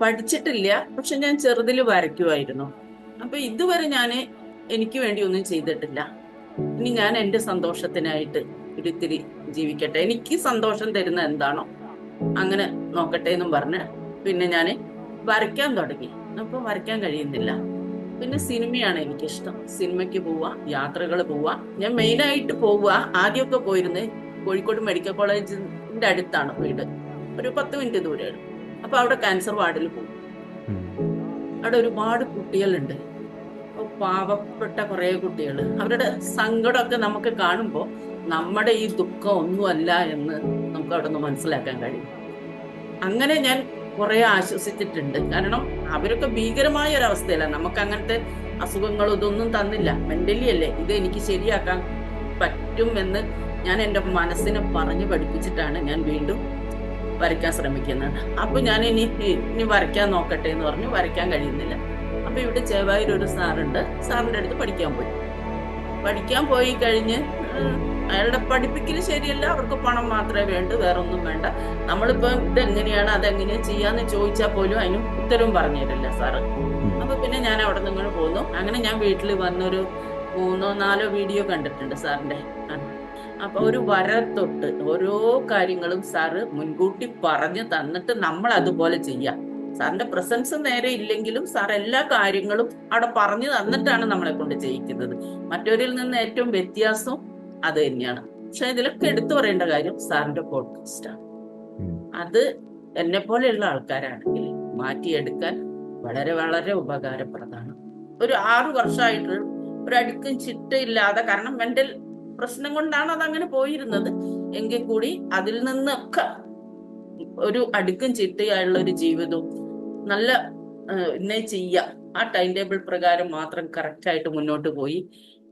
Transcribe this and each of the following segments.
പഠിച്ചിട്ടില്ല, പക്ഷെ ഞാൻ ചെറുതിൽ വരയ്ക്കുമായിരുന്നു. അപ്പൊ ഇതുവരെ ഞാൻ എനിക്ക് വേണ്ടി ഒന്നും ചെയ്തിട്ടില്ല. ഇനി ഞാൻ എന്റെ സന്തോഷത്തിനായിട്ട് ഒരിത്തിരി ജീവിക്കട്ടെ, എനിക്ക് സന്തോഷം തരുന്ന എന്താണോ അങ്ങനെ നോക്കട്ടെ എന്നും പറഞ്ഞ് പിന്നെ ഞാൻ വരയ്ക്കാൻ തുടങ്ങി. അപ്പൊ വരയ്ക്കാൻ കഴിയുന്നില്ല. പിന്നെ ഉം. സിനിമയാണ് എനിക്കിഷ്ടം. സിനിമയ്ക്ക് പോവാ, യാത്രകൾ പോവാ. ഞാൻ മെയിനായിട്ട് പോവുക, ആദ്യമൊക്കെ പോയിരുന്നത് കോഴിക്കോട് മെഡിക്കൽ കോളേജിന്റെ അടുത്താണ് വീട്, ഒരു 10 മിനിറ്റ് ദൂരെയാണ്. അപ്പൊ അവിടെ ക്യാൻസർ വാർഡിൽ പോകും. ഉം. അവിടെ ഒരുപാട് കുട്ടികളുണ്ട്. അപ്പൊ പാവപ്പെട്ട കുറെ കുട്ടികൾ, അവരുടെ സങ്കടമൊക്കെ നമുക്ക് കാണുമ്പോൾ നമ്മുടെ ഈ ദുഃഖം ഒന്നുമല്ല എന്ന് നമുക്ക് അവിടെ നിന്ന് മനസ്സിലാക്കാൻ കഴിയും. അങ്ങനെ ഞാൻ കുറെ ആശ്വസിച്ചിട്ടുണ്ട്. കാരണം അവരൊക്കെ ഭീകരമായ ഒരു അവസ്ഥയിലാണ്. നമുക്ക് അങ്ങനത്തെ അസുഖങ്ങളും ഇതൊന്നും തന്നില്ല. മെന്റലി അല്ലേ ഇത് എനിക്ക് ശരിയാക്കാൻ പറ്റും എന്ന് ഞാൻ എൻ്റെ മനസ്സിനെ പറഞ്ഞു പഠിപ്പിച്ചിട്ടാണ് ഞാൻ വീണ്ടും വരയ്ക്കാൻ ശ്രമിക്കുന്നത്. അപ്പൊ ഞാൻ ഇനി വരയ്ക്കാൻ നോക്കട്ടെ എന്ന് പറഞ്ഞു. വരയ്ക്കാൻ കഴിയുന്നില്ല. അപ്പൊ ഇവിടെ ചേവായൂർ ഒരു സാറുണ്ട്. സാറിന്റെ അടുത്ത് പഠിക്കാൻ പോയി കഴിഞ്ഞ് അയാളുടെ പഠിപ്പിക്കൽ ശരിയല്ല. അവർക്ക് പണം മാത്രമേ വേണ്ടൂ, വേറെ ഒന്നും വേണ്ട. നമ്മളിപ്പോ ഇതെങ്ങനെയാണ് അതെങ്ങനെയാ ചെയ്യാന്ന് ചോദിച്ചാൽ പോലും അതിന് ഉത്തരവും പറഞ്ഞു തരില്ല സാറ്. ഉം. അപ്പൊ പിന്നെ ഞാൻ അവിടെ നിന്ന് ഇങ്ങനെ പോന്നു. അങ്ങനെ ഞാൻ വീട്ടിൽ വന്നൊരു 3-4 വീഡിയോ കണ്ടിട്ടുണ്ട് സാറിന്റെ. അപ്പൊ ഒരു വര തൊട്ട് ഓരോ കാര്യങ്ങളും സാറ് മുൻകൂട്ടി പറഞ്ഞു തന്നിട്ട് നമ്മൾ അതുപോലെ ചെയ്യാം. സാറിന്റെ പ്രസൻസ് നേരെ ഇല്ലെങ്കിലും സാർ എല്ലാ കാര്യങ്ങളും അവിടെ പറഞ്ഞു തന്നിട്ടാണ് നമ്മളെ കൊണ്ട് ചെയ്യിക്കുന്നത്. മറ്റവരിൽ നിന്ന് ഏറ്റവും വ്യത്യാസം അത് തന്നെയാണ്. പക്ഷെ ഇതിലൊക്കെ എടുത്തു പറയേണ്ട കാര്യം സാറിന്റെ പോഡ്കാസ്റ്റാണ്. ഉം. അത് എന്നെ പോലെയുള്ള ആൾക്കാരാണെങ്കിൽ മാറ്റിയെടുക്കാൻ വളരെ വളരെ ഉപകാരപ്രദമാണ്. ഒരു 6 വർഷമായിട്ട് ഒരു അടുക്കും ചിട്ടയില്ലാതെ, കാരണം മെന്റൽ പ്രശ്നം കൊണ്ടാണ് അതങ്ങനെ പോയിരുന്നത്. എങ്കിൽ കൂടി അതിൽ നിന്നൊക്കെ ഒരു അടുക്കും ചിട്ടയായുള്ള ഒരു ജീവിതവും നല്ല ഇന്നേ ചെയ്യാം, ആ ടൈം ടേബിൾ പ്രകാരം മാത്രം കറക്റ്റ് ആയിട്ട് മുന്നോട്ട് പോയി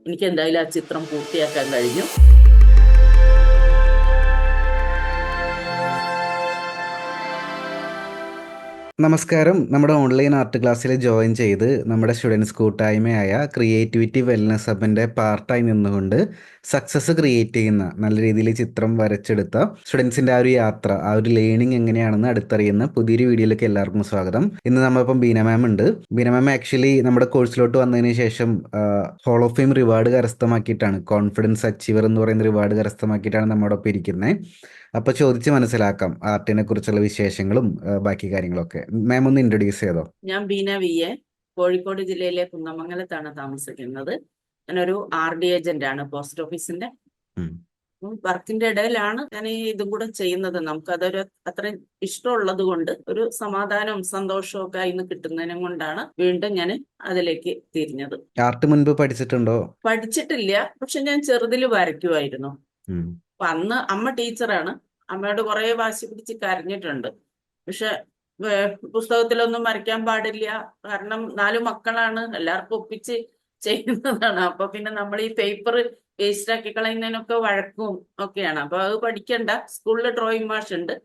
എനിക്ക് എന്തായാലും ആ ചിത്രം പൂർത്തിയാക്കാൻ കഴിഞ്ഞു. നമസ്കാരം. നമ്മുടെ ഓൺലൈൻ ആർട്ട് ക്ലാസ്സിൽ ജോയിൻ ചെയ്ത് നമ്മുടെ സ്റ്റുഡൻസ് കൂട്ടായ്മയായ ക്രിയേറ്റിവിറ്റി വെൽനസ് ഹബിൻ്റെ പാർട്ടായി നിന്നുകൊണ്ട് സക്സസ് ക്രിയേറ്റ് ചെയ്യുന്ന, നല്ല രീതിയിൽ ചിത്രം വരച്ചെടുത്ത സ്റ്റുഡൻസിൻ്റെ ആ ഒരു യാത്ര, ആ ഒരു ലേണിംഗ് എങ്ങനെയാണെന്ന് അടുത്തറിയുന്ന പുതിയൊരു വീഡിയോയിലേക്ക് എല്ലാവർക്കും സ്വാഗതം. ഇന്ന് നമ്മളിപ്പം ബീന മാം ഉണ്ട്. ബീന മാം ആക്ച്വലി നമ്മുടെ കോഴ്സിലോട്ട് വന്നതിന് ശേഷം ഹോൾ ഓഫ് ഫെയിം റിവാർഡ് കരസ്ഥമാക്കിയിട്ടാണ്, കോൺഫിഡൻസ് അച്ചീവർ എന്ന് പറയുന്ന റിവാർഡ് കരസ്ഥമാക്കിയിട്ടാണ് നമ്മുടെ ഒപ്പം ഇരിക്കുന്നത്. അപ്പോൾ ചോദിച്ച് മനസ്സിലാക്കാം ആർട്ടിനെ കുറിച്ചുള്ള വിശേഷങ്ങളും ബാക്കി കാര്യങ്ങളൊക്കെ. മാം ഒന്ന് ഇൻട്രൊഡ്യൂസ് ചെയ്തോ. ഞാൻ ബീന വി എ, കോഴിക്കോട് ജില്ലയിലെ കുന്നമംഗലത്താണ് താമസിക്കുന്നത്. ഞാനൊരു RD ഏജന്റ് ആണ്, പോസ്റ്റ് ഓഫീസിന്റെ. ഉം. വർക്കിന്റെ ഇടയിലാണ് ഞാൻ ഈ ഇതും കൂടെ ചെയ്യുന്നത്. നമുക്കതൊരു അത്ര ഇഷ്ടമുള്ളത് കൊണ്ട്, ഒരു സമാധാനവും സന്തോഷവും ഒക്കെ അതിന് കിട്ടുന്നതിനും കൊണ്ടാണ് വീണ്ടും ഞാൻ അതിലേക്ക് തിരിഞ്ഞത്. ആർട്ട് മുൻപ് പഠിച്ചിട്ടുണ്ടോ? പഠിച്ചിട്ടില്ല, പക്ഷെ ഞാൻ ചെറുതിൽ വരയ്ക്കുമായിരുന്നു. ഉം. അപ്പൊ അന്ന് അമ്മ ടീച്ചറാണ്. അമ്മയോട് കുറെ വാശി പിടിച്ച് കരഞ്ഞിട്ടുണ്ട്. പക്ഷെ പുസ്തകത്തിലൊന്നും വരയ്ക്കാൻ പാടില്ല, കാരണം 4 മക്കളാണ്, എല്ലാവർക്കും ഒപ്പിച്ച് ചെയ്യുന്നതാണ്. അപ്പൊ പിന്നെ നമ്മൾ ഈ പേപ്പർ വേസ്റ്റ് ആക്കി കളയുന്നതിനൊക്കെ വഴക്കും ഒക്കെയാണ്. അപ്പൊ അത് പഠിക്കണ്ട, സ്കൂളിൽ ഡ്രോയിങ് മാഷ് ഉണ്ട്.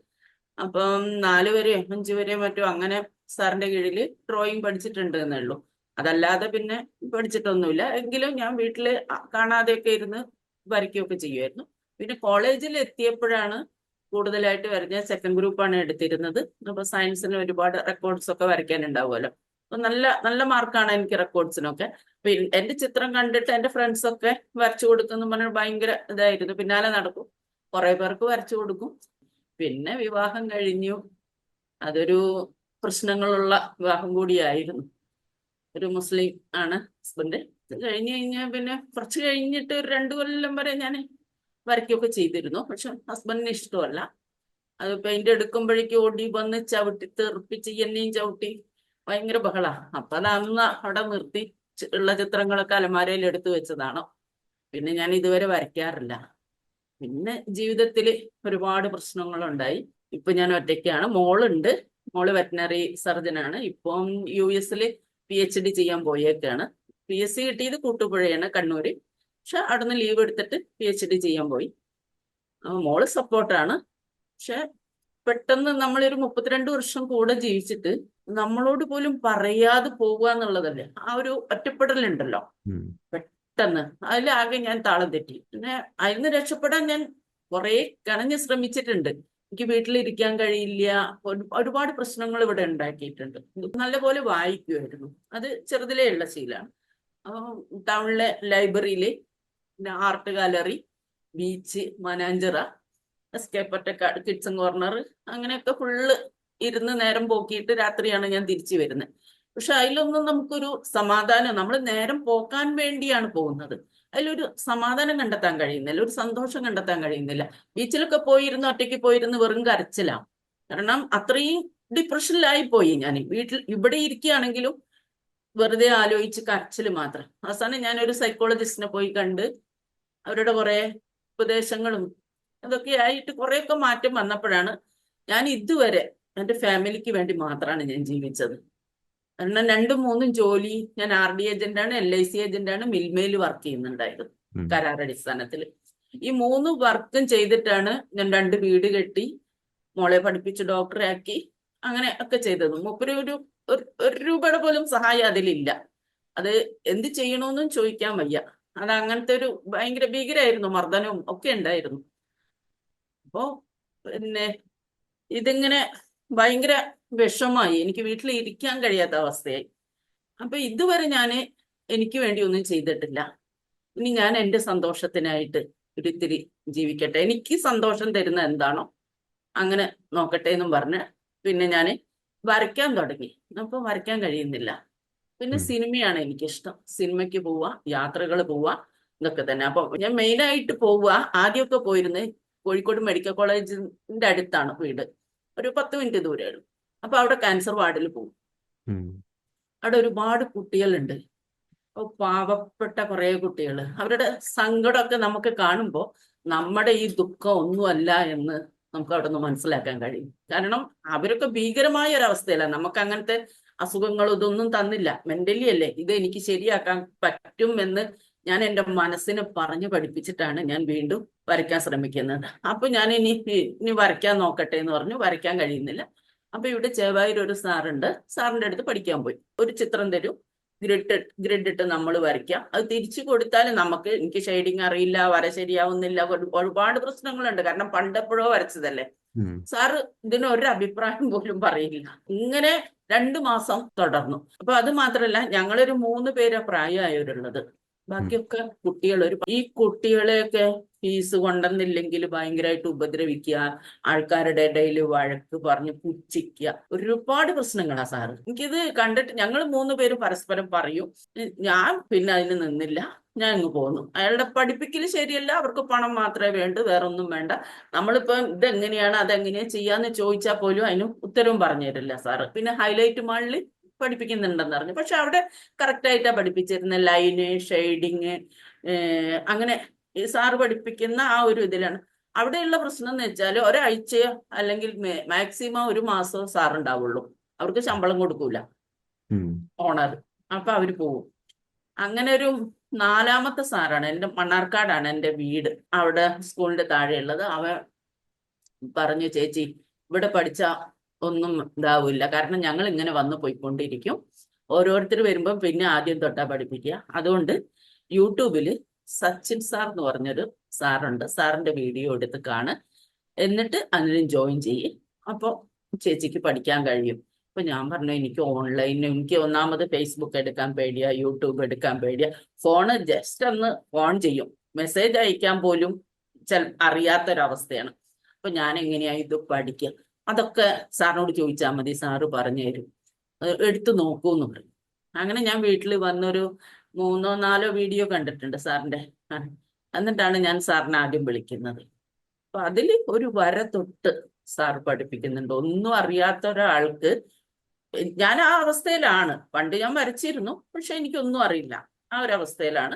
അപ്പം 4 വരെയോ 5 വരെയോ മറ്റോ അങ്ങനെ സാറിന്റെ കീഴിൽ ഡ്രോയിങ് പഠിച്ചിട്ടുണ്ട് എന്നേ ഉള്ളൂ. അതല്ലാതെ പിന്നെ പഠിച്ചിട്ടൊന്നുമില്ല. എങ്കിലും ഞാൻ വീട്ടില് കാണാതെയൊക്കെ ഇരുന്ന് വരയ്ക്കുകയൊക്കെ ചെയ്യുമായിരുന്നു. പിന്നെ കോളേജിൽ എത്തിയപ്പോഴാണ് കൂടുതലായിട്ട് വരഞ്ഞ സെക്കൻഡ് ഗ്രൂപ്പാണ് എടുത്തിരുന്നത്. അപ്പൊ സയൻസിന് ഒരുപാട് റെക്കോർഡ്സ് ഒക്കെ വരയ്ക്കാനുണ്ടാവുമല്ലോ. അപ്പൊ നല്ല നല്ല മാർക്കാണ് എനിക്ക് റെക്കോർഡ്സിനൊക്കെ. എന്റെ ചിത്രം കണ്ടിട്ട് എന്റെ ഫ്രണ്ട്സ് ഒക്കെ വരച്ചു കൊടുക്കുന്നു പറഞ്ഞാൽ ഭയങ്കര ഇതായിരുന്നു. പിന്നാലെ നടക്കും, കുറെ പേർക്ക് വരച്ചു കൊടുക്കും. പിന്നെ വിവാഹം കഴിഞ്ഞു. അതൊരു പ്രശ്നങ്ങളുള്ള വിവാഹം കൂടിയായിരുന്നു. ഒരു മുസ്ലിം ആണ് ഹസ്ബൻഡ്. ഇത് കഴിഞ്ഞ് കഴിഞ്ഞാൽ പിന്നെ കുറച്ച് കഴിഞ്ഞിട്ട് ഒരു 2 കൊല്ലം വരെ ഞാൻ വരയ്ക്കുകയൊക്കെ ചെയ്തിരുന്നു. പക്ഷെ ഹസ്ബൻഡിന് ഇഷ്ടമല്ല. അത് പെയിന്റ് എടുക്കുമ്പോഴേക്കും ഓടി വന്ന് ചവിട്ടി തെറിപ്പിച്ച് എന്നെയും ചവിട്ടി ഭയങ്കര ബഹളാ. അപ്പൊ അത് അന്ന് അവിടെ നിർത്തി. ഉള്ള ചിത്രങ്ങളൊക്കെ അലമാരയിൽ എടുത്തു വെച്ചതാണ്. പിന്നെ ഞാൻ ഇതുവരെ വരയ്ക്കാറില്ല. പിന്നെ ജീവിതത്തിൽ ഒരുപാട് പ്രശ്നങ്ങളുണ്ടായി. ഇപ്പൊ ഞാൻ ഒറ്റയ്ക്കാണ്. മോളുണ്ട്. മോള് വെറ്റിനറി സർജനാണ്. ഇപ്പം US PhD ചെയ്യാൻ പോയേക്കാണ്. PSC കിട്ടിയത് കൂട്ടുപുഴയാണ്, കണ്ണൂര്. പക്ഷെ അവിടുന്ന് ലീവ് എടുത്തിട്ട് PhD ചെയ്യാൻ പോയി. മോള് സപ്പോർട്ടാണ്. പക്ഷെ പെട്ടെന്ന് നമ്മളൊരു 32 വർഷം കൂടെ ജീവിച്ചിട്ട് നമ്മളോട് പോലും പറയാതെ പോവുക എന്നുള്ളതല്ലേ, ആ ഒരു ഒറ്റപ്പെടലുണ്ടല്ലോ. ഉം. പെട്ടെന്ന് അതിലാകെ ഞാൻ താളം തെറ്റി. പിന്നെ അതിന് രക്ഷപ്പെടാൻ ഞാൻ കുറെ കണഞ്ഞ് ശ്രമിച്ചിട്ടുണ്ട്. എനിക്ക് വീട്ടിലിരിക്കാൻ കഴിയില്ല. ഒരുപാട് പ്രശ്നങ്ങൾ ഇവിടെ ഉണ്ടാക്കിയിട്ടുണ്ട്. നല്ലപോലെ വായിക്കുമായിരുന്നു. അത് ചെറുതിലേ ഉള്ള ശീലമാണ്. ടൗണിലെ ലൈബ്രറിയില്, പിന്നെ ആർട്ട് ഗാലറി, ബീച്ച്, മനാഞ്ചിറ, എസ്കേപ്പറ്റ, കിഡ്സൺ കോർണർ, അങ്ങനെയൊക്കെ ഫുള്ള് ഇരുന്ന് നേരം പോക്കിയിട്ട് രാത്രിയാണ് ഞാൻ തിരിച്ചു വരുന്നത്. പക്ഷെ അതിലൊന്നും നമുക്കൊരു സമാധാനം, നമ്മൾ നേരം പോക്കാൻ വേണ്ടിയാണ് പോകുന്നത്, അതിലൊരു സമാധാനം കണ്ടെത്താൻ കഴിയുന്നില്ല, ഒരു സന്തോഷം കണ്ടെത്താൻ കഴിയുന്നില്ല. ബീച്ചിലൊക്കെ പോയിരുന്ന് ഒറ്റയ്ക്ക് പോയിരുന്ന് വെറും കരച്ചിലാണ്. കാരണം അത്രയും ഡിപ്രഷനിലായി പോയി ഞാൻ. വീട്ടിൽ ഇവിടെ ഇരിക്കുകയാണെങ്കിലും വെറുതെ ആലോചിച്ച് കരച്ചിൽ മാത്രം. അവസാനം ഞാനൊരു സൈക്കോളജിസ്റ്റിനെ പോയി കണ്ട് അവരുടെ കുറെ ഉപദേശങ്ങളും അതൊക്കെ ആയിട്ട് കുറെയൊക്കെ മാറ്റം വന്നപ്പോഴാണ് ഞാൻ ഇതുവരെ എൻ്റെ ഫാമിലിക്ക് വേണ്ടി മാത്രമാണ് ഞാൻ ജീവിച്ചത്. കാരണം രണ്ടും മൂന്നും ജോലി, ഞാൻ RD ഏജന്റാണ്, LIC ഏജന്റാണ്, മിൽമയിൽ വർക്ക് ചെയ്യുന്നുണ്ടായിരുന്നു കരാറടിസ്ഥാനത്തിൽ. ഈ 3 വർക്കും ചെയ്തിട്ടാണ് ഞാൻ 2 വീട് കെട്ടി, മോളെ പഠിപ്പിച്ച് ഡോക്ടറെ ആക്കി, അങ്ങനെ ഒക്കെ ചെയ്തത്. മൂപ്പര് ഒരു രൂപയുടെ പോലും സഹായം അതിലില്ല. അത് എന്ത് ചെയ്യണമെന്നും ചോദിക്കാൻ വയ്യ. അത് അങ്ങനത്തെ ഒരു ഭയങ്കര ഭീകരായിരുന്നു, മർദ്ദനവും ഒക്കെ ഉണ്ടായിരുന്നു. അപ്പോ പിന്നെ ഇതിങ്ങനെ ഭയങ്കര വിഷമായി, എനിക്ക് വീട്ടിൽ ഇരിക്കാൻ കഴിയാത്ത അവസ്ഥയായി. അപ്പൊ ഇതുവരെ ഞാൻ എനിക്ക് വേണ്ടി ഒന്നും ചെയ്തിട്ടില്ല. ഇനി ഞാൻ എൻ്റെ സന്തോഷത്തിനായിട്ട് ഒരിത്തിരി ജീവിക്കട്ടെ, എനിക്ക് സന്തോഷം തരുന്ന എന്താണോ അങ്ങനെ നോക്കട്ടെ എന്നും പറഞ്ഞ് പിന്നെ ഞാൻ വരയ്ക്കാൻ തുടങ്ങി. അപ്പൊ വരയ്ക്കാൻ കഴിയുന്നില്ല. പിന്നെ സിനിമയാണ് എനിക്കിഷ്ടം. സിനിമയ്ക്ക് പോവുക, യാത്രകൾ പോവുക, ഇതൊക്കെ തന്നെ. അപ്പൊ ഞാൻ മെയിനായിട്ട് പോവുക, ആദ്യമൊക്കെ പോയിരുന്നത് കോഴിക്കോട് മെഡിക്കൽ കോളേജിന്റെ അടുത്താണ് വീട്, ഒരു 10 മിനിറ്റ് ദൂരമാണ്. അപ്പൊ അവിടെ ക്യാൻസർ വാർഡിൽ പോകും. അവിടെ ഒരുപാട് കുട്ടികളുണ്ട്, പാവപ്പെട്ട കുറെ കുട്ടികൾ. അവരുടെ സങ്കടമൊക്കെ നമുക്ക് കാണുമ്പോൾ നമ്മുടെ ഈ ദുഃഖം ഒന്നുമല്ല എന്ന് നമുക്ക് അവിടെ നിന്ന് മനസ്സിലാക്കാൻ കഴിയും. കാരണം അവരൊക്കെ ഭീകരമായ ഒരവസ്ഥയിലാണ്. നമുക്ക് അങ്ങനത്തെ അസുഖങ്ങൾ ഇതൊന്നും തന്നില്ല, മെന്റലി അല്ലേ, ഇത് എനിക്ക് ശരിയാക്കാൻ പറ്റും എന്ന് ഞാൻ എൻ്റെ മനസ്സിനെ പറഞ്ഞു പഠിപ്പിച്ചിട്ടാണ് ഞാൻ വീണ്ടും വരയ്ക്കാൻ ശ്രമിക്കുന്നത്. അപ്പൊ ഞാൻ ഇനി വരയ്ക്കാൻ നോക്കട്ടെ എന്ന് പറഞ്ഞു. വരയ്ക്കാൻ കഴിയുന്നില്ല. അപ്പൊ ഇവിടെ ചേവായൂർ ഒരു സാറുണ്ട്, സാറിന്റെ അടുത്ത് പഠിക്കാൻ പോയി. ഒരു ചിത്രം തരും, ഗ്രിഡ് ഇട്ട് നമ്മൾ വരയ്ക്കാം. അത് തിരിച്ചു കൊടുത്താൽ എനിക്ക് ഷെയ്ഡിങ് അറിയില്ല, വര ശരിയാവുന്നില്ല, ഒരുപാട് പ്രശ്നങ്ങളുണ്ട്. കാരണം പണ്ടെപ്പോഴോ വരച്ചതല്ലേ. സാറ് ഇതിന് ഒരു അഭിപ്രായം പോലും പറയില്ല. ഇങ്ങനെ 2 മാസം തുടർന്നു. അപ്പൊ അത് മാത്രല്ല, ഞങ്ങളൊരു 3 പേരാ പ്രായമായവരുള്ളത്. ബാക്കിയൊക്കെ കുട്ടികൾ. ഈ കുട്ടികളെയൊക്കെ ഫീസ് കൊണ്ടുവന്നില്ലെങ്കിൽ ഭയങ്കരമായിട്ട് ഉപദ്രവിക്കുക, ആൾക്കാരുടെ ഇടയിൽ വഴക്ക് പറഞ്ഞ് പുച്ഛിക്കുക, ഒരുപാട് പ്രശ്നങ്ങളാ സാറ്. എനിക്കിത് കണ്ടിട്ട് ഞങ്ങൾ 3 പേരും പരസ്പരം പറയും. ഞാൻ പിന്നെ അതിന് നിന്നില്ല, ഞാൻ ഇങ്ങ് പോന്നു. അയാളുടെ പഠിപ്പിക്കൽ ശരിയല്ല, അവർക്ക് പണം മാത്രമേ വേണ്ടൂ, വേറെ ഒന്നും വേണ്ട. നമ്മളിപ്പോ ഇതെങ്ങനെയാണ് അതെങ്ങനെയാ ചെയ്യാന്ന് ചോദിച്ചാൽ പോലും അതിന് ഉത്തരവും പറഞ്ഞു തരില്ല സാറ്. പിന്നെ ഹൈലൈറ്റ് മാളിൽ പഠിപ്പിക്കുന്നുണ്ടെന്ന് പറഞ്ഞു. പക്ഷെ അവിടെ കറക്റ്റായിട്ടാണ് പഠിപ്പിച്ചിരുന്നത്. ലൈന്, ഷെയ്ഡിങ്, അങ്ങനെ ഈ സാറ് പഠിപ്പിക്കുന്ന ആ ഒരു ഇതിലാണ്. അവിടെയുള്ള പ്രശ്നം എന്ന് വെച്ചാൽ ഒരാഴ്ചയോ അല്ലെങ്കിൽ മാക്സിമം 1 മാസമോ സാറുണ്ടാവുള്ളൂ. അവർക്ക് ശമ്പളം കൊടുക്കൂല ഓണർ. അപ്പൊ അവര് പോവും. അങ്ങനെ ഒരു 4ാമത്തെ സാറാണ്, മണ്ണാർക്കാടാണ് എൻ്റെ വീട്, അവിടെ സ്കൂളിന്റെ താഴെയുള്ളത്. അവൻ പറഞ്ഞു, ചേച്ചി ഇവിടെ പഠിച്ച ഒന്നും ഇതാവില്ല, കാരണം ഞങ്ങൾ ഇങ്ങനെ വന്നു പോയിക്കൊണ്ടിരിക്കും, ഓരോരുത്തർ വരുമ്പം പിന്നെ ആദ്യം തൊട്ടാ പഠിപ്പിക്കുക. അതുകൊണ്ട് യൂട്യൂബില് സച്ചിൻ സാർ എന്ന് പറഞ്ഞൊരു സാറുണ്ട്, സാറിന്റെ വീഡിയോ എടുത്ത് കാണ്, എന്നിട്ട് അതിലും ജോയിൻ ചെയ്യും. അപ്പോൾ ചേച്ചിക്ക് പഠിക്കാൻ കഴിയും. അപ്പൊ ഞാൻ പറഞ്ഞു, എനിക്ക് ഓൺലൈനിൽ, എനിക്ക് ഒന്നാമത് ഫേസ്ബുക്ക് എടുക്കാൻ പേടിയാ, യൂട്യൂബ് എടുക്കാൻ പേടിയാ, ഫോണ് ജസ്റ്റ് ഒന്ന് ഓൺ ചെയ്യും, മെസ്സേജ് അയക്കാൻ പോലും അറിയാത്തൊരവസ്ഥയാണ്. അപ്പൊ ഞാൻ എങ്ങനെയാ ഇത് പഠിക്കുക? അതൊക്കെ സാറിനോട് ചോദിച്ചാൽ മതി, സാറ് പറഞ്ഞു തരും, എടുത്തു നോക്കൂന്ന് പറയും. അങ്ങനെ ഞാൻ വീട്ടിൽ വന്നൊരു 3ഓ 4ഓ വീഡിയോ കണ്ടിട്ടുണ്ട് സാറിന്റെ. എന്നിട്ടാണ് ഞാൻ സാറിനെ ആദ്യം വിളിക്കുന്നത്. അപ്പൊ അതിൽ ഒരു വര തൊട്ട് സാർ പഠിപ്പിക്കുന്നുണ്ട്. ഒന്നും അറിയാത്ത ഒരാൾക്ക്, ഞാൻ ആ അവസ്ഥയിലാണ്. പണ്ട് ഞാൻ വരച്ചിരുന്നു, പക്ഷെ എനിക്കൊന്നും അറിയില്ല, ആ ഒരു അവസ്ഥയിലാണ്.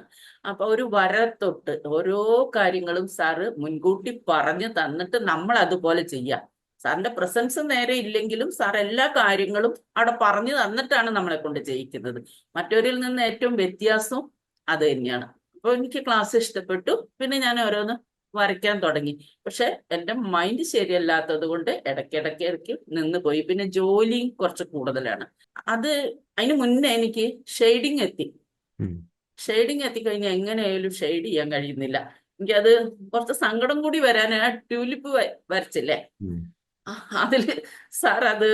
അപ്പൊ ഒരു വര തൊട്ട് ഓരോ കാര്യങ്ങളും സാറ് മുൻകൂട്ടി പറഞ്ഞു തന്നിട്ട് നമ്മൾ അതുപോലെ ചെയ്യാം. സാറിന്റെ പ്രസൻസ് നേരെ ഇല്ലെങ്കിലും സാർ എല്ലാ കാര്യങ്ങളും അവിടെ പറഞ്ഞു തന്നിട്ടാണ് നമ്മളെ കൊണ്ട് ചെയ്യിക്കുന്നത്. മറ്റവരിൽ നിന്ന് ഏറ്റവും വ്യത്യാസവും അത് തന്നെയാണ്. അപ്പൊ എനിക്ക് ക്ലാസ് ഇഷ്ടപ്പെട്ടു. പിന്നെ ഞാൻ ഓരോന്ന് വരയ്ക്കാൻ തുടങ്ങി. പക്ഷെ എൻ്റെ മൈൻഡ് ശരിയല്ലാത്തത് കൊണ്ട് ഇടയ്ക്കിടയ്ക്ക് നിന്ന് പോയി. പിന്നെ ജോലിയും കുറച്ച് കൂടുതലാണ്. അതിന് മുന്നേ എനിക്ക് ഷെയ്ഡിങ് എത്തിക്കഴിഞ്ഞാൽ എങ്ങനെയായാലും ഷെയ്ഡ് ചെയ്യാൻ കഴിയുന്നില്ല. എനിക്കത് കുറച്ച് സങ്കടം കൂടി വരാൻ ആ ട്യൂലിപ്പ് വരച്ചില്ലേ, ഉം. അതില് സാർ അത്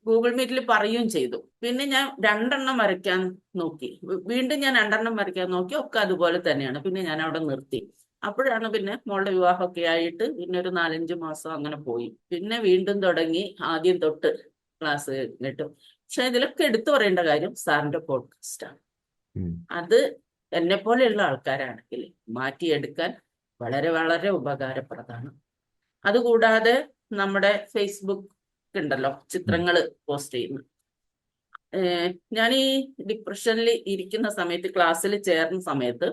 ഗൂഗിൾ മീറ്റിൽ പറയുകയും ചെയ്തു. പിന്നെ ഞാൻ 2 വരയ്ക്കാൻ നോക്കി, വീണ്ടും ഞാൻ 2 വരയ്ക്കാൻ നോക്കി, ഒക്കെ അതുപോലെ തന്നെയാണ്. പിന്നെ ഞാൻ അവിടെ നിർത്തി. അപ്പോഴാണ് പിന്നെ മോളുടെ വിവാഹമൊക്കെ ആയിട്ട് പിന്നെ ഒരു 4-5 മാസം അങ്ങനെ പോയി. പിന്നെ വീണ്ടും തുടങ്ങി ആദ്യം തൊട്ട് ക്ലാസ് കിട്ടും. പക്ഷെ ഇതിലൊക്കെ എടുത്തു പറയേണ്ട കാര്യം സാറിന്റെ പോഡ്കാസ്റ്റാണ്. ഉം. അത് എന്നെ പോലെയുള്ള ആൾക്കാരാണെങ്കിൽ മാറ്റിയെടുക്കാൻ വളരെ വളരെ ഉപകാരപ്രദമാണ്. അതുകൂടാതെ നമ്മുടെ ഫേസ്ബുക്ക് ഉണ്ടല്ലോ, ഉം. ചിത്രങ്ങൾ പോസ്റ്റ് ചെയ്യുന്നു. ഞാൻ ഈ ഡിപ്രഷനിൽ ഇരിക്കുന്ന സമയത്ത്, ക്ലാസ്സിൽ ചേർന്ന സമയത്ത്,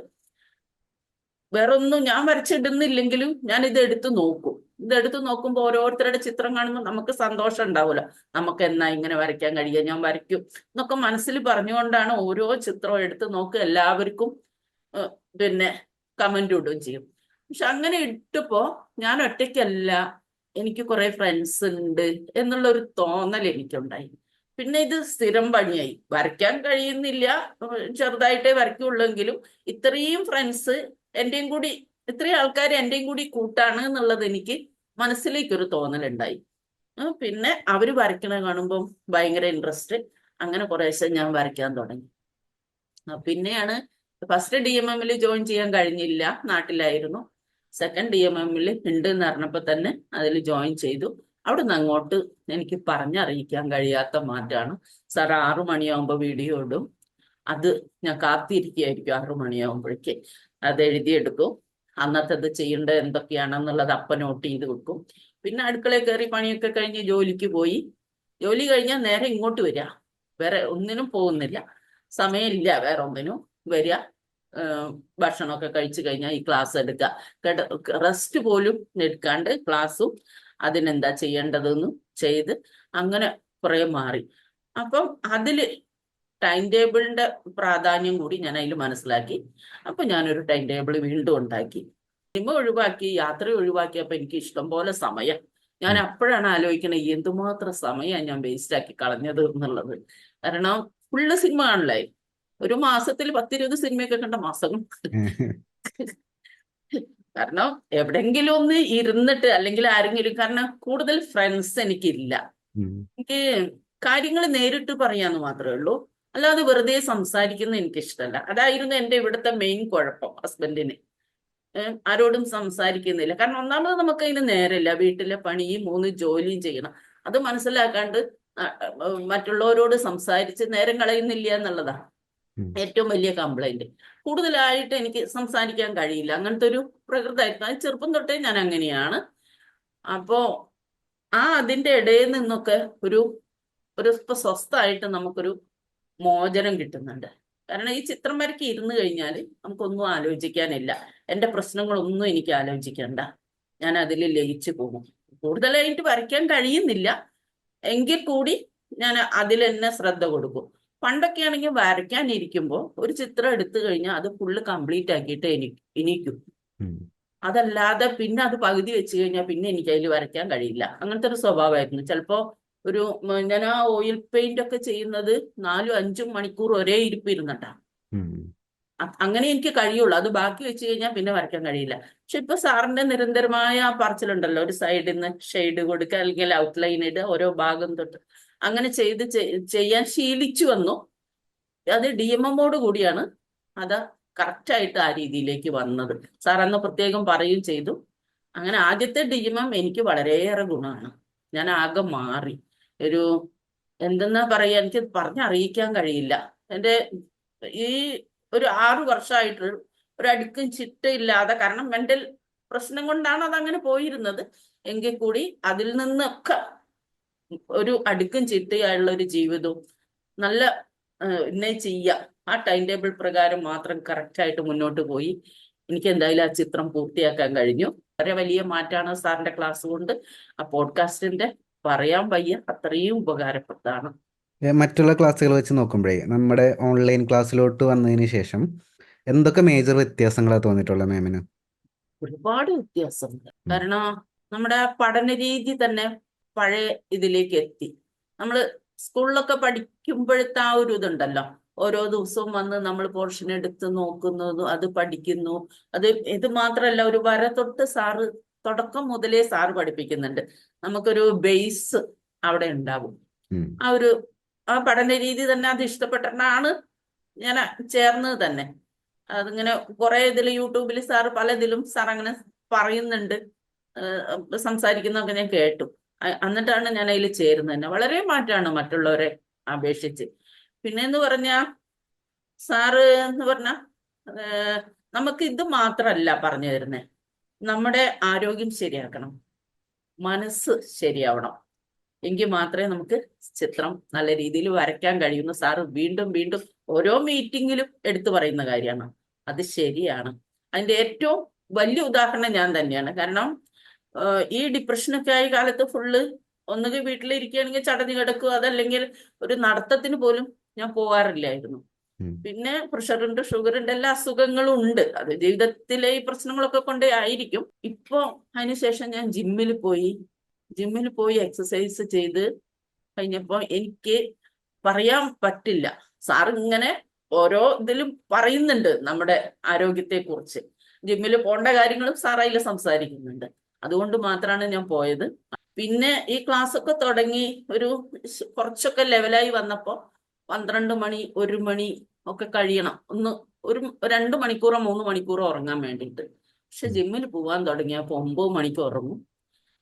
വേറൊന്നും ഞാൻ വരച്ചിടുന്നില്ലെങ്കിലും ഞാൻ ഇത് എടുത്തു നോക്കും. ഇതെടുത്ത് നോക്കുമ്പോൾ ഓരോരുത്തരുടെ ചിത്രം കാണുമ്പോൾ നമുക്ക് സന്തോഷം ഉണ്ടാവില്ല. നമുക്ക് എന്നാ ഇങ്ങനെ വരയ്ക്കാൻ കഴിയുക, ഞാൻ വരയ്ക്കും എന്നൊക്കെ മനസ്സിൽ പറഞ്ഞുകൊണ്ടാണ് ഓരോ ചിത്രം എടുത്ത് നോക്കുക. എല്ലാവർക്കും ഏഹ്, പിന്നെ കമന്റ് ഇടുകയും ചെയ്യും. പക്ഷെ അങ്ങനെ ഇട്ടപ്പോ ഞാൻ ഒറ്റയ്ക്കല്ല, എനിക്ക് കുറെ ഫ്രണ്ട്സ് ഉണ്ട് എന്നുള്ള ഒരു തോന്നൽ എനിക്കുണ്ടായി. പിന്നെ ഇത് സ്ഥിരം പണിയായി. വരയ്ക്കാൻ കഴിയുന്നില്ല, ചെറുതായിട്ടേ വരയ്ക്കുള്ളെങ്കിലും ഇത്രയും ഫ്രണ്ട്സ് എന്റെയും കൂടി, ഇത്രയും ആൾക്കാർ എന്റെയും കൂടി കൂട്ടാണ് എന്നുള്ളത് എനിക്ക് മനസ്സിലേക്കൊരു തോന്നലുണ്ടായി. പിന്നെ അവര് വരയ്ക്കണ കാണുമ്പോൾ ഭയങ്കര ഇൻട്രസ്റ്റ്. അങ്ങനെ കുറേശ്ശെ ഞാൻ വരയ്ക്കാൻ തുടങ്ങി. പിന്നെയാണ് ഫസ്റ്റ് DMM ജോയിൻ ചെയ്യാൻ കഴിഞ്ഞില്ല, നാട്ടിലായിരുന്നു. സെക്കൻഡ് DMM ഉണ്ട് എന്ന് പറഞ്ഞപ്പോ തന്നെ അതിൽ ജോയിൻ ചെയ്തു. അവിടുന്ന് അങ്ങോട്ട് എനിക്ക് പറഞ്ഞറിയിക്കാൻ കഴിയാത്ത മാറ്റാണ്. സാർ 6 മണിയാകുമ്പോൾ വീഡിയോ ഇടും. അത് ഞാൻ കാത്തിരിക്കുകയായിരിക്കും 6 മണിയാകുമ്പോഴേക്ക്. അത് എഴുതിയെടുക്കും. അന്നത്തത് ചെയ്യേണ്ടത് എന്തൊക്കെയാണെന്നുള്ളത് അപ്പം നോട്ട് ചെയ്ത് വെക്കും. പിന്നെ അടുക്കളയിൽ കയറി പണിയൊക്കെ കഴിഞ്ഞ് ജോലിക്ക് പോയി. ജോലി കഴിഞ്ഞാൽ നേരെ ഇങ്ങോട്ട് വരിക, വേറെ ഒന്നിനും പോകുന്നില്ല. സമയമില്ല വേറെ ഒന്നിനും. വരിക, ഭക്ഷണമൊക്കെ കഴിച്ചു കഴിഞ്ഞാൽ ഈ ക്ലാസ് എടുക്കുക. റെസ്റ്റ് പോലും എടുക്കാണ്ട് ക്ലാസ്സും അതിനെന്താ ചെയ്യേണ്ടതെന്നും ചെയ്ത് അങ്ങനെ കുറെ മാറി. അപ്പം അതില് ടൈം ടേബിളിന്റെ പ്രാധാന്യം കൂടി ഞാൻ അതിൽ മനസ്സിലാക്കി. അപ്പൊ ഞാനൊരു ടൈം ടേബിൾ വീണ്ടും ഉണ്ടാക്കി. സിനിമ ഒഴിവാക്കി, യാത്ര ഒഴിവാക്കിയപ്പോ എനിക്ക് ഇഷ്ടം പോലെ സമയം. ഞാൻ ഉം. അപ്പോഴാണ് ആലോചിക്കണത് എന്തുമാത്രം സമയമാണ് ഞാൻ വേസ്റ്റ് ആക്കി കളഞ്ഞത് എന്നുള്ളത്. കാരണം ഫുള്ള് സിനിമ കാണില്ലേ, ഒരു മാസത്തിൽ 10-20 സിനിമയൊക്കെ കണ്ട മാസങ്ങൾ. കാരണം എവിടെങ്കിലും ഒന്ന് ഇരുന്നിട്ട്, അല്ലെങ്കിൽ ആരെങ്കിലും, കാരണം കൂടുതൽ ഫ്രണ്ട്സ് എനിക്കില്ല. ഉം. എനിക്ക് കാര്യങ്ങൾ നേരിട്ട് പറയാന്ന് മാത്രമേ ഉള്ളൂ. അല്ലാതെ വെറുതെ സംസാരിക്കുന്നത് എനിക്കിഷ്ടമല്ല. അതായിരുന്നു എന്റെ ഇവിടുത്തെ മെയിൻ കുഴപ്പം ഹസ്ബൻഡിന്. ആരോടും സംസാരിക്കുന്നില്ല. കാരണം ഒന്നാമത് നമുക്ക് അതിന് നേരമില്ല, വീട്ടിലെ പണിയും 3 ജോലിയും ചെയ്യണം. അത് മനസ്സിലാക്കാണ്ട് മറ്റുള്ളവരോട് സംസാരിച്ച് നേരം കളയുന്നില്ല എന്നുള്ളതാണ് ഉം. ഏറ്റവും വലിയ കംപ്ലൈന്റ്. കൂടുതലായിട്ട് എനിക്ക് സംസാരിക്കാൻ കഴിയില്ല, അങ്ങനത്തെ ഒരു പ്രകൃതമായിരുന്നു. അത് ചെറുപ്പം തൊട്ടേ ഞാൻ അങ്ങനെയാണ്. അപ്പോ അതിന്റെ ഇടയിൽ നിന്നൊക്കെ ഒരു ഒരു ഇപ്പൊ സ്വസ്ഥമായിട്ട് നമുക്കൊരു മോചനം കിട്ടുന്നുണ്ട്. കാരണം ഈ ചിത്രം വരയ്ക്ക് ഇരുന്ന് കഴിഞ്ഞാൽ നമുക്കൊന്നും ആലോചിക്കാനില്ല. എന്റെ പ്രശ്നങ്ങളൊന്നും എനിക്ക് ആലോചിക്കണ്ട, ഞാൻ അതിൽ ലയിച്ചു പോകും. കൂടുതലായിട്ട് വരയ്ക്കാൻ കഴിയുന്നില്ല എങ്കിൽ കൂടി ഞാൻ അതിൽ തന്നെ ശ്രദ്ധ കൊടുക്കും. പണ്ടൊക്കെ ആണെങ്കിൽ വരയ്ക്കാൻ ഇരിക്കുമ്പോൾ ഒരു ചിത്രം എടുത്തു കഴിഞ്ഞാൽ അത് ഫുള്ള് കംപ്ലീറ്റ് ആക്കിയിട്ട് എണീക്കും. ഉം. അതല്ലാതെ പിന്നെ അത് പകുതി വെച്ച് കഴിഞ്ഞാൽ പിന്നെ എനിക്ക് അതിൽ വരയ്ക്കാൻ കഴിയില്ല. അങ്ങനത്തെ ഒരു സ്വഭാവമായിരുന്നു. ചിലപ്പോ ഞാൻ ആ ഓയിൽ പെയിന്റ് ഒക്കെ ചെയ്യുന്നത് 4-5 മണിക്കൂർ ഒരേ ഇരിപ്പ് ഇരുന്നിട്ടാ. ഉം. അങ്ങനെ എനിക്ക് കഴിയുള്ളൂ. അത് ബാക്കി വെച്ച് കഴിഞ്ഞാൽ പിന്നെ വരയ്ക്കാൻ കഴിയില്ല. പക്ഷെ ഇപ്പൊ സാറിന്റെ നിരന്തരമായ ആ പറച്ചിലുണ്ടല്ലോ, ഒരു സൈഡിൽ നിന്ന് ഷെയ്ഡ് കൊടുക്കുക, അല്ലെങ്കിൽ ഔട്ട്ലൈൻ ഇടുക, ഓരോ ഭാഗം തൊട്ട് അങ്ങനെ ചെയ്ത് ചെയ്യാൻ ശീലിച്ചു വന്നു. അത് DMMോട് കൂടിയാണ് അത് കറക്റ്റായിട്ട് ആ രീതിയിലേക്ക് വന്നത്. സാർ അന്ന് പ്രത്യേകം പറയുകയും ചെയ്തു. അങ്ങനെ ആദ്യത്തെ DMM എനിക്ക് വളരെയേറെ ഗുണമാണ്. ഞാൻ ആകെ മാറി. ഒരു എന്തെന്നാ പറയാ, എനിക്ക് പറഞ്ഞറിയിക്കാൻ കഴിയില്ല. എന്റെ ഈ ഒരു 6 വർഷമായിട്ട് ഒരു അടുക്കും ചിട്ടയില്ലാതെ, കാരണം മെന്റൽ പ്രശ്നം കൊണ്ടാണ് അത് അങ്ങനെ പോയിരുന്നത്. എങ്കിൽ കൂടി അതിൽ നിന്നൊക്കെ ഒരു അടുക്കും ചിട്ടയായുള്ള ഒരു ജീവിതവും നല്ല ഇന്നെ ചെയ്യാം, ആ ടൈം ടേബിൾ പ്രകാരം മാത്രം കറക്റ്റായിട്ട് മുന്നോട്ട് പോയി. എനിക്ക് എന്തായാലും ആ ചിത്രം പൂർത്തിയാക്കാൻ കഴിഞ്ഞു. വളരെ വലിയ മാറ്റാണ് സാറിന്റെ ക്ലാസ് കൊണ്ട്. ആ പോഡ്കാസ്റ്റിന്റെ പറയാൻ വയ്യ, അത്രയും ഉപകാരപ്പെട്ടതാണ്. മറ്റുള്ള ക്ലാസ്സുകൾ വെച്ച് നോക്കുമ്പോഴേ നമ്മുടെ ഓൺലൈൻ ക്ലാസ്സിലോട്ട് വന്നതിന് ശേഷം എന്തൊക്കെ മേജർ വ്യത്യാസങ്ങളാണ് തോന്നിയിട്ടുള്ളത് മാമിന്? ഒരുപാട് വ്യത്യാസമുണ്ട്. ഉം. കാരണം നമ്മുടെ പഠന രീതി തന്നെ പഴയ ഇതിലേക്ക് എത്തി. നമ്മൾ സ്കൂളിലൊക്കെ പഠിക്കുമ്പോഴത്തെ ആ ഒരു ഇതുണ്ടല്ലോ, ഓരോ ദിവസവും വന്ന് നമ്മൾ പോർഷൻ എടുത്ത് നോക്കുന്നു, അത് പഠിക്കുന്നു. അത് ഇത് മാത്രമല്ല, ഒരു വര തൊട്ട് സാറ് തുടക്കം മുതലേ സാറ് പഠിപ്പിക്കുന്നുണ്ട്. നമുക്കൊരു ബേസ് അവിടെ ഉണ്ടാവും. ഉം. ആ പഠന രീതി തന്നെ അത് ഇഷ്ടപ്പെട്ടാണ് ഞാൻ ചേർന്നത് തന്നെ. അതിങ്ങനെ കുറെ ഇതിൽ യൂട്യൂബിൽ സാറ് പല ഇതിലും സാർ അങ്ങനെ പറയുന്നുണ്ട്, സംസാരിക്കുന്നതൊക്കെ ഞാൻ കേട്ടു. എന്നിട്ടാണ് ഞാൻ അതിൽ ചേരുന്നത് തന്നെ. വളരെ മാറ്റമാണ് മറ്റുള്ളവരെ അപേക്ഷിച്ച്. പിന്നെന്ന് പറഞ്ഞാ സാറ് എന്ന് പറഞ്ഞ നമുക്ക് ഇത് മാത്രല്ല പറഞ്ഞു തരുന്നേ, നമ്മുടെ ആരോഗ്യം ശരിയാക്കണം, മനസ്സ് ശരിയാവണം, എങ്കിൽ മാത്രമേ നമുക്ക് ചിത്രം നല്ല രീതിയിൽ വരയ്ക്കാൻ കഴിയുന്നു. സാറ് വീണ്ടും വീണ്ടും ഓരോ മീറ്റിങ്ങിലും എടുത്തു പറയുന്ന കാര്യമാണ്. അത് ശരിയാണ്. അതിന്റെ ഏറ്റവും വലിയ ഉദാഹരണം ഞാൻ തന്നെയാണ്. കാരണം ഈ ഡിപ്രഷനൊക്കെ ആയ കാലത്ത് ഫുള്ള് ഒന്നുകിൽ വീട്ടിലിരിക്കുകയാണെങ്കിൽ ചടഞ്ഞു കിടക്കുക, അതല്ലെങ്കിൽ ഒരു നടത്തത്തിന് പോലും ഞാൻ പോകാറില്ലായിരുന്നു. ഉം. പിന്നെ പ്രഷറുണ്ട്, ഷുഗറുണ്ട്, എല്ലാ അസുഖങ്ങളും ഉണ്ട്. അത് ജീവിതത്തിലെ ഈ പ്രശ്നങ്ങളൊക്കെ കൊണ്ടേ ആയിരിക്കും. ഇപ്പൊ അതിനുശേഷം ഞാൻ ജിമ്മിൽ പോയി എക്സസൈസ് ചെയ്ത് കഴിഞ്ഞപ്പോ എനിക്ക് പറയാൻ പറ്റില്ല. സാർ ഇങ്ങനെ ഓരോ ഇതിലും പറയുന്നുണ്ട് നമ്മുടെ ആരോഗ്യത്തെ കുറിച്ച്. ജിമ്മിൽ പോകേണ്ട കാര്യങ്ങളും സാർ അതിൽ സംസാരിക്കുന്നുണ്ട്. അതുകൊണ്ട് മാത്രമാണ് ഞാൻ പോയത്. പിന്നെ ഈ ക്ലാസ് ഒക്കെ തുടങ്ങി ഒരു കുറച്ചൊക്കെ ലെവലായി വന്നപ്പോ 12 മണി 1 മണി ഒക്കെ കഴിയണം ഒന്ന്, ഒരു 2 മണിക്കൂറോ 3 മണിക്കൂറോ ഉറങ്ങാൻ വേണ്ടിയിട്ട്. പക്ഷെ ജിമ്മിൽ പോവാൻ തുടങ്ങിയപ്പോ 9 മണിക്ക് ഉറങ്ങും,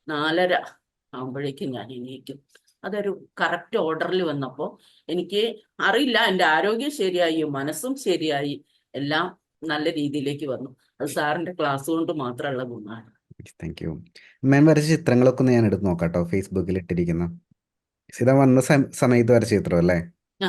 4:30 ആകുമ്പോഴേക്കും ഞാൻ എണീക്കും. അതൊരു കറക്റ്റ് ഓർഡറിൽ വന്നപ്പോൾ എനിക്ക് അറിയില്ല, എൻ്റെ ആരോഗ്യം ശരിയായി, മനസ്സും ശരിയായി, എല്ലാം നല്ല രീതിയിലേക്ക് വന്നു. അത് സാറിന്റെ ക്ലാസ് കൊണ്ട് മാത്രമുള്ള ഗുണമാണ്. Thank you. മാം വരച്ച ചിത്രങ്ങളൊക്കെ ഒന്ന് ഞാൻ എടുത്ത് നോക്കാട്ടോ, ഫേസ്ബുക്കിൽ ഇട്ടിരിക്കുന്ന. ഇതാ വന്ന സമയത്ത് വരച്ച ചിത്രം അല്ലേ? ആ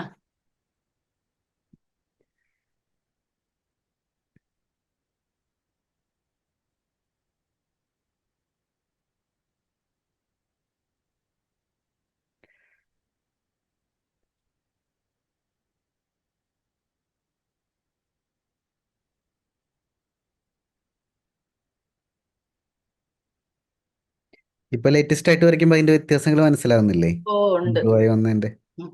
ഇപ്പൊ ലേറ്റസ്റ്റ് ആയിട്ട് വരയ്ക്കുമ്പോൾ അതിന്റെ വ്യത്യാസങ്ങൾ മനസ്സിലാവുന്നില്ലേ? ഓ ഉണ്ട്. ഇമ്പ്രൂവ് ആയി വന്നതിന്റെ. ഉം.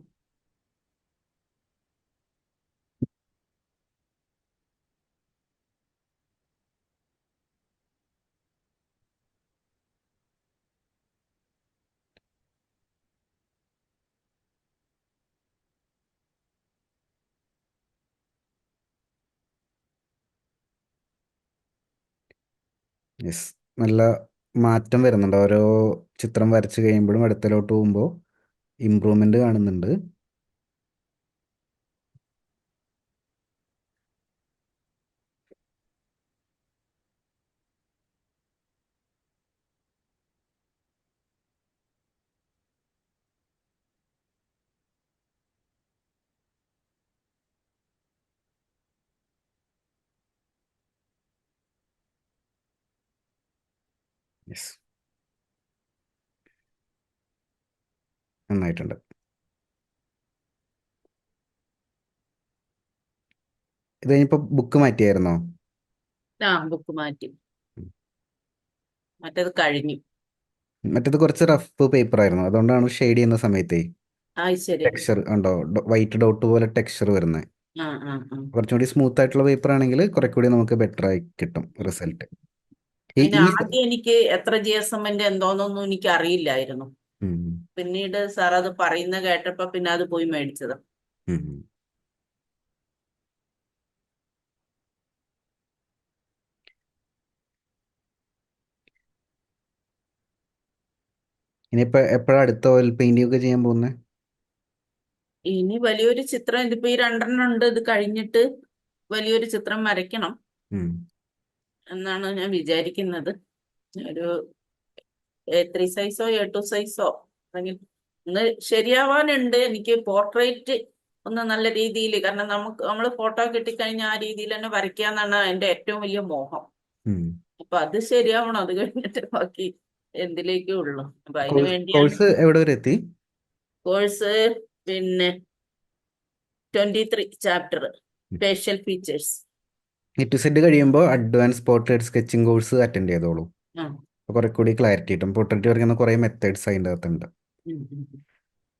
യെസ്, നല്ല മാറ്റം വരുന്നുണ്ട്. ഓരോ ചിത്രം വരച്ച് കഴിയുമ്പോഴും അടുത്തലോട്ട് പോകുമ്പോൾ ഇമ്പ്രൂവ്മെന്റ് കാണുന്നുണ്ട്. യെസ്, നന്നായിട്ടുണ്ട്. ഇത് കഴിഞ്ഞപ്പോ ബുക്ക് മാറ്റിയായിരുന്നോ? ആ ബുക്ക് മാറ്റി, മറ്റേത് കഴിഞ്ഞു. മറ്റേത് കുറച്ച് റഫ് പേപ്പർ ആയിരുന്നു, അതുകൊണ്ടാണ് ഷെയ്ഡ് ചെയ്യുന്ന സമയത്തേ ആ ശരി. ടെക്സ്ചർ ഉണ്ടോ, വൈറ്റ് ഡോട്ട് പോലെ ടെക്സ്ചർ വരുന്നത്. ആ ആ ആ കുറച്ചും കൂടി സ്മൂത്ത് ആയിട്ടുള്ള പേപ്പർ ആണെങ്കിൽ കുറെ കൂടി നമുക്ക് ബെറ്റർ ആയി കിട്ടും റിസൾട്ട്. ഈ അതിന് ഈ ആദ്യം എനിക്ക് എത്ര GSM-ന്റെ എന്തോന്നൊന്നും എനിക്ക് അറിയില്ലായിരുന്നു. ഉം, പിന്നീട് സാർ അത് പറയുന്ന കേട്ടപ്പോ പിന്നെ അത് പോയി മേടിച്ചത്. ഉം. ഇനിയിപ്പോ എപ്പോഴാണ് അടുത്ത ഓയിൽ പെയിന്റിംഗ് ഒക്കെ ചെയ്യാൻ പോകുന്നത്? ഇനി വലിയൊരു ചിത്രം, ഇതിപ്പോ ഈ 2 ഉണ്ട്, ഇത് കഴിഞ്ഞിട്ട് വലിയൊരു ചിത്രം വരയ്ക്കണം എന്നാണ് ഞാൻ വിചാരിക്കുന്നത്. ഒരു A3 സൈസോ A2 സൈസോ അല്ലെങ്കിൽ ഒന്ന് ശരിയാവാനുണ്ട്. എനിക്ക് പോർട്രേറ്റ് ഒന്ന് നല്ല രീതിയിൽ, കാരണം നമ്മൾ ഫോട്ടോ കിട്ടിക്കഴിഞ്ഞാൽ ആ രീതിയിൽ തന്നെ വരയ്ക്കാന്നാണ് എന്റെ ഏറ്റവും വലിയ മോഹം. അപ്പൊ അത് ശരിയാവണം. അത് കഴിഞ്ഞിട്ട് ബാക്കി എന്തിലേക്കേ ഉള്ളൂ. അപ്പൊ അതിനു വേണ്ടിയാണ് കോഴ്സ് എവിടെ വരെ എത്തി? കോഴ്സ്. പിന്നെ 23 chapter facial features. A to Z കഴിയുമ്പോൾ advance portrait sketching course attend ചെയ്തോളൂ. ആ അപ്പോൾ കുറെ കൂടി ക്ലാരിറ്റി കിട്ടും. പോർട്രേറ്റ് വരയ്ക്കുന്ന കുറേ മെത്തേഡ്സ് അതിൻ്റെ അകത്തുണ്ട്. ഉം, ഉം.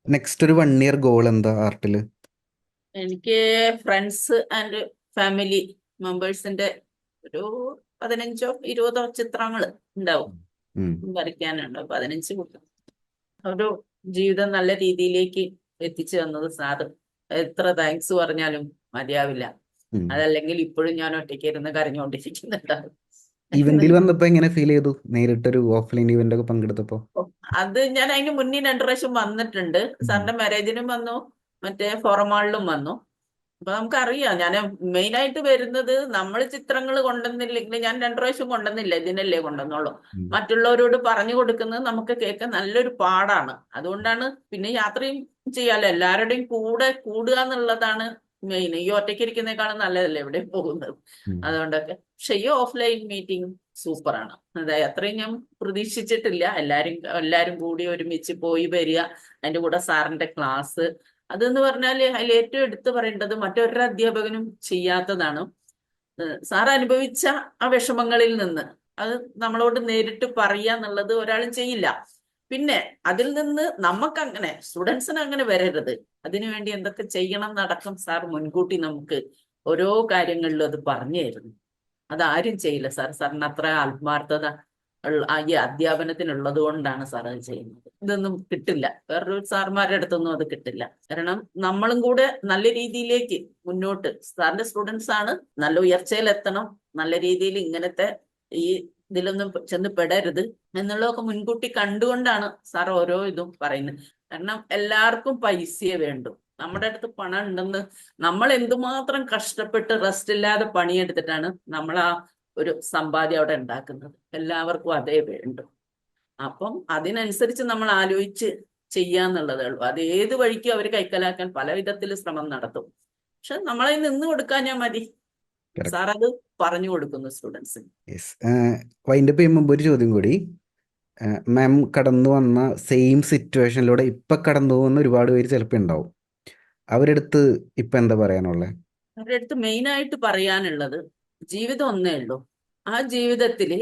നെക്സ്റ്റ് ഒരു 1 ഇയർ ഗോൾ എന്താ ആർട്ടിൽ? എനിക്ക് ഫ്രണ്ട്സ് ആൻഡ് ഫാമിലി മെമ്പേഴ്സിന്റെ ഒരു 15-20 ചിത്രങ്ങൾ ഉണ്ടാവും ഉം. വരയ്ക്കാനുണ്ട്. 15 കുട്ടികൾ. ഒരു ജീവിതം നല്ല രീതിയിലേക്ക് എത്തിച്ചു തന്നത് സാറ്. എത്ര താങ്ക്സ് പറഞ്ഞാലും മതിയാവില്ല. ഉം. അതല്ലെങ്കിൽ ഇപ്പോഴും ഞാൻ ഒറ്റയ്ക്ക് ഇരുന്ന് കരഞ്ഞുകൊണ്ടിരിക്കുന്നുണ്ടാവും. ഇവന്റിൽ വന്നപ്പോ എങ്ങനെ ഫീൽ ചെയ്തു? നേരിട്ടൊരു ഓഫ്ലൈൻ ഇവന്റ് ഒക്കെ പങ്കെടുത്തപ്പോ? അത് ഞാൻ അതിന് മുന്നേ 2 പ്രാവശ്യം വന്നിട്ടുണ്ട്. സാറിന്റെ മാരേജിനും വന്നു, മറ്റേ ഫോറമാളിലും വന്നു. അപ്പൊ നമുക്കറിയാം, ഞാൻ മെയിൻ ആയിട്ട് വരുന്നത് നമ്മൾ ചിത്രങ്ങൾ കൊണ്ടുവന്നില്ലെങ്കിൽ, ഞാൻ 2 പ്രാവശ്യം കൊണ്ടുവന്നില്ല, ഇതിനല്ലേ കൊണ്ടുവന്നുള്ളൂ. ഉം. മറ്റുള്ളവരോട് പറഞ്ഞു കൊടുക്കുന്നത് നമുക്ക് കേൾക്കാൻ നല്ലൊരു പാടാണ്. അതുകൊണ്ടാണ് പിന്നെ യാത്രയും ചെയ്യാലോ, എല്ലാവരുടെയും കൂടെ കൂടുക എന്നുള്ളതാണ് മെയിൻ. ഈ ഒറ്റയ്ക്ക് ഇരിക്കുന്നേക്കാളും നല്ലതല്ലേ എവിടെ പോകുന്നത്. ഉം. അതുകൊണ്ടൊക്കെ. പക്ഷെ ഈ ഓഫ്ലൈൻ മീറ്റിംഗ് സൂപ്പറാണ്. അതായത് അത്രയും ഞാൻ പ്രതീക്ഷിച്ചിട്ടില്ല. എല്ലാരും കൂടി ഒരുമിച്ച് പോയി വരിക, അതിന്റെ കൂടെ സാറിന്റെ ക്ലാസ്, അതെന്ന് പറഞ്ഞാല് അതിൽ ഏറ്റവും എടുത്തു പറയേണ്ടത് മറ്റൊരു അധ്യാപകനും ചെയ്യാത്തതാണ്. സാർ അനുഭവിച്ച ആ വിഷമങ്ങളിൽ നിന്ന് അത് നമ്മളോട് നേരിട്ട് പറയുക എന്നുള്ളത് ഒരാളും ചെയ്യില്ല. പിന്നെ അതിൽ നിന്ന് നമുക്കങ്ങനെ, സ്റ്റുഡൻസിന് അങ്ങനെ വരരുത്, അതിനുവേണ്ടി എന്തൊക്കെ ചെയ്യണം എന്നടക്കം സാർ മുൻകൂട്ടി നമുക്ക് ഓരോ കാര്യങ്ങളിലും അത് പറഞ്ഞു തരുന്നു. അതാരും ചെയ്യില്ല സാർ. സാറിന് അത്ര ആത്മാർത്ഥത ഈ അധ്യാപനത്തിനുള്ളത് കൊണ്ടാണ് സാർ അത് ചെയ്യുന്നത്. ഇതൊന്നും കിട്ടില്ല, വേറൊരു സാർമാരുടെ അടുത്തൊന്നും അത് കിട്ടില്ല. കാരണം നമ്മളും കൂടെ നല്ല രീതിയിലേക്ക് മുന്നോട്ട്, സാറിന്റെ സ്റ്റുഡൻസ് ആണ്, നല്ല ഉയർച്ചയിലെത്തണം, നല്ല രീതിയിൽ ഇങ്ങനത്തെ ഈ ഇതിലൊന്നും ചെന്ന് പെടരുത് എന്നുള്ളതൊക്കെ മുൻകൂട്ടി കണ്ടുകൊണ്ടാണ് സാർ ഓരോ ഇതും പറയുന്നത്. കാരണം എല്ലാവർക്കും പൈസയെ വേണ്ടു. നമ്മുടെ അടുത്ത് പണം ഉണ്ടെന്ന്, നമ്മൾ എന്തുമാത്രം കഷ്ടപ്പെട്ട് റെസ്റ്റ് ഇല്ലാതെ പണിയെടുത്തിട്ടാണ് നമ്മൾ ആ ഒരു സമ്പാദ്യം അവിടെ ഉണ്ടാക്കുന്നത്. എല്ലാവർക്കും അതേ വേണ്ടു. അപ്പം അതിനനുസരിച്ച് നമ്മൾ ആലോചിച്ച് ചെയ്യാന്നുള്ളതേ ഉള്ളൂ. അത് ഏത് വഴിക്കും അവർ കൈക്കലാക്കാൻ പല വിധത്തിൽ ശ്രമം നടത്തും. പക്ഷെ നമ്മളെ നിന്ന് കൊടുക്കാൻ ഞാൻ മതി. Correct. സാർ അത് പറഞ്ഞു കൊടുക്കുന്നു സ്റ്റുഡൻസിന്. Yes. വൈൻഡപ്പ് ചെയ്യുമ്പോൾ ഒരു ചോദ്യം കൂടി. മാം കടന്നു വന്ന സെയിം സിറ്റുവേഷനിലൂടെ ഇപ്പൊ കടന്നു പോകുന്ന ഒരുപാട് പേര് ചിലപ്പോൾ ഉണ്ടാവും. അവരെടുത്ത് ഇപ്പൊ എന്താ പറയാനുള്ളത്? അവരുടെ അടുത്ത് മെയിൻ ആയിട്ട് പറയാനുള്ളത്, ജീവിതം ഒന്നേ ഉള്ളൂ. ആ ജീവിതത്തില്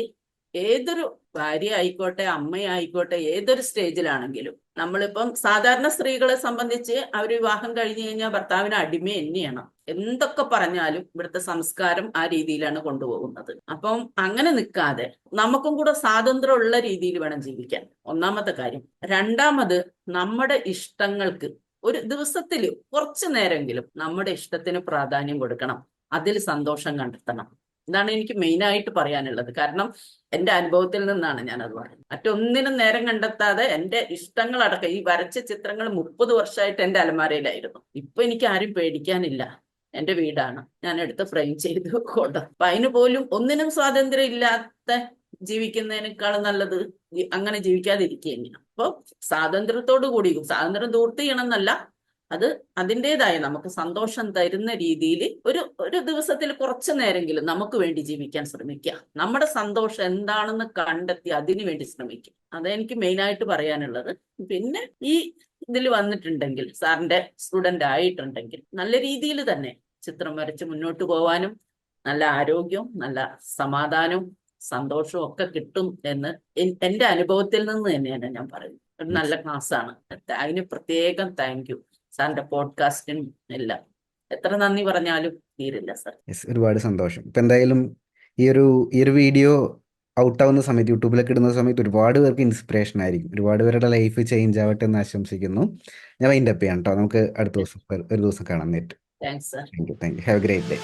ഏതൊരു ഭാര്യ ആയിക്കോട്ടെ, അമ്മയായിക്കോട്ടെ, ഏതൊരു സ്റ്റേജിലാണെങ്കിലും, നമ്മളിപ്പം സാധാരണ സ്ത്രീകളെ സംബന്ധിച്ച് അവർ വിവാഹം കഴിഞ്ഞു കഴിഞ്ഞാൽ ഭർത്താവിന് അടിമ തന്നെയാണ്. എന്തൊക്കെ പറഞ്ഞാലും ഇവിടുത്തെ സംസ്കാരം ആ രീതിയിലാണ് കൊണ്ടുപോകുന്നത്. അപ്പം അങ്ങനെ നിൽക്കാതെ നമുക്കും കൂടെ സ്വാതന്ത്ര്യമുള്ള രീതിയിൽ വേണം ജീവിക്കാൻ, ഒന്നാമത്തെ കാര്യം. രണ്ടാമത്, നമ്മുടെ ഇഷ്ടങ്ങൾക്ക് ഒരു ദിവസത്തിൽ കുറച്ചു നേരമെങ്കിലും നമ്മുടെ ഇഷ്ടത്തിന് പ്രാധാന്യം കൊടുക്കണം, അതിൽ സന്തോഷം കണ്ടെത്തണം. ഇതാണ് എനിക്ക് മെയിൻ ആയിട്ട് പറയാനുള്ളത്. കാരണം എന്റെ അനുഭവത്തിൽ നിന്നാണ് ഞാനത് പറയുന്നത്. മറ്റൊന്നിനും നേരം കണ്ടെത്താതെ എന്റെ ഇഷ്ടങ്ങളടക്കം, ഈ വരച്ച ചിത്രങ്ങൾ 30 വർഷമായിട്ട് എന്റെ അലമാരയിലായിരുന്നു. ഇപ്പൊ എനിക്ക് ആരും പേടിക്കാനില്ല. എന്റെ വീടാണ്, ഞാൻ എടുത്ത് ഫ്രെയിം ചെയ്ത് കൊണ്ട്. അപ്പൊ അതിന് പോലും ഒന്നിനും സ്വാതന്ത്ര്യം ഇല്ലാത്ത ജീവിക്കുന്നതിനേക്കാളും നല്ലത് അങ്ങനെ ജീവിക്കാതിരിക്കുകയാണ്. അപ്പൊ സ്വാതന്ത്ര്യത്തോടു കൂടി, സ്വാതന്ത്ര്യം ദൂർത്ത് ചെയ്യണം എന്നല്ല, അത് അതിൻ്റെതായ നമുക്ക് സന്തോഷം തരുന്ന രീതിയിൽ ഒരു ദിവസത്തിൽ കുറച്ചു നേരമെങ്കിലും നമുക്ക് വേണ്ടി ജീവിക്കാൻ ശ്രമിക്കുക. നമ്മുടെ സന്തോഷം എന്താണെന്ന് കണ്ടെത്തി അതിനു വേണ്ടി ശ്രമിക്കുക. അതെനിക്ക് മെയിനായിട്ട് പറയാനുള്ളത്. പിന്നെ ഈ ഇതിൽ വന്നിട്ടുണ്ടെങ്കിൽ, സാറിന്റെ സ്റ്റുഡന്റ് ആയിട്ടുണ്ടെങ്കിൽ, നല്ല രീതിയിൽ തന്നെ ചിത്രം വരച്ച് മുന്നോട്ട് പോവാനും നല്ല ആരോഗ്യവും നല്ല സമാധാനവും സന്തോഷവും ഒക്കെ കിട്ടും എന്ന് എന്റെ അനുഭവത്തിൽ നിന്ന് തന്നെയാണ് ഞാൻ പറയുന്നത്. ഒരു നല്ല ക്ലാസ്സാണ്. അതിന് പ്രത്യേകം താങ്ക് യു. സാറിന്റെ പോഡ്കാസ്റ്റിനും എല്ലാം എത്ര നന്ദി പറഞ്ഞാലും തീരില്ല സാർ. യെസ്, ഒരുപാട് സന്തോഷം. ഇപ്പം എന്തായാലും ഈ ഒരു വീഡിയോ ഔട്ടാവുന്ന സമയത്ത്, യൂട്യൂബിലൊക്കെ ഇടുന്ന സമയത്ത് ഒരുപാട് പേർക്ക് ഇൻസ്പിറേഷൻ ആയിരിക്കും. ഒരുപാട് പേരുടെ ലൈഫ് ചേഞ്ച് ആവട്ടെ എന്ന് ആശംസിക്കുന്നു. ഞാൻ വൈൻഡപ്പ് ചെയ്യാം കേട്ടോ. നമുക്ക് അടുത്ത ദിവസം ഒരു ദിവസം കാണാൻ നേരിട്ട്. Thanks sir. Thank you. Have A great day.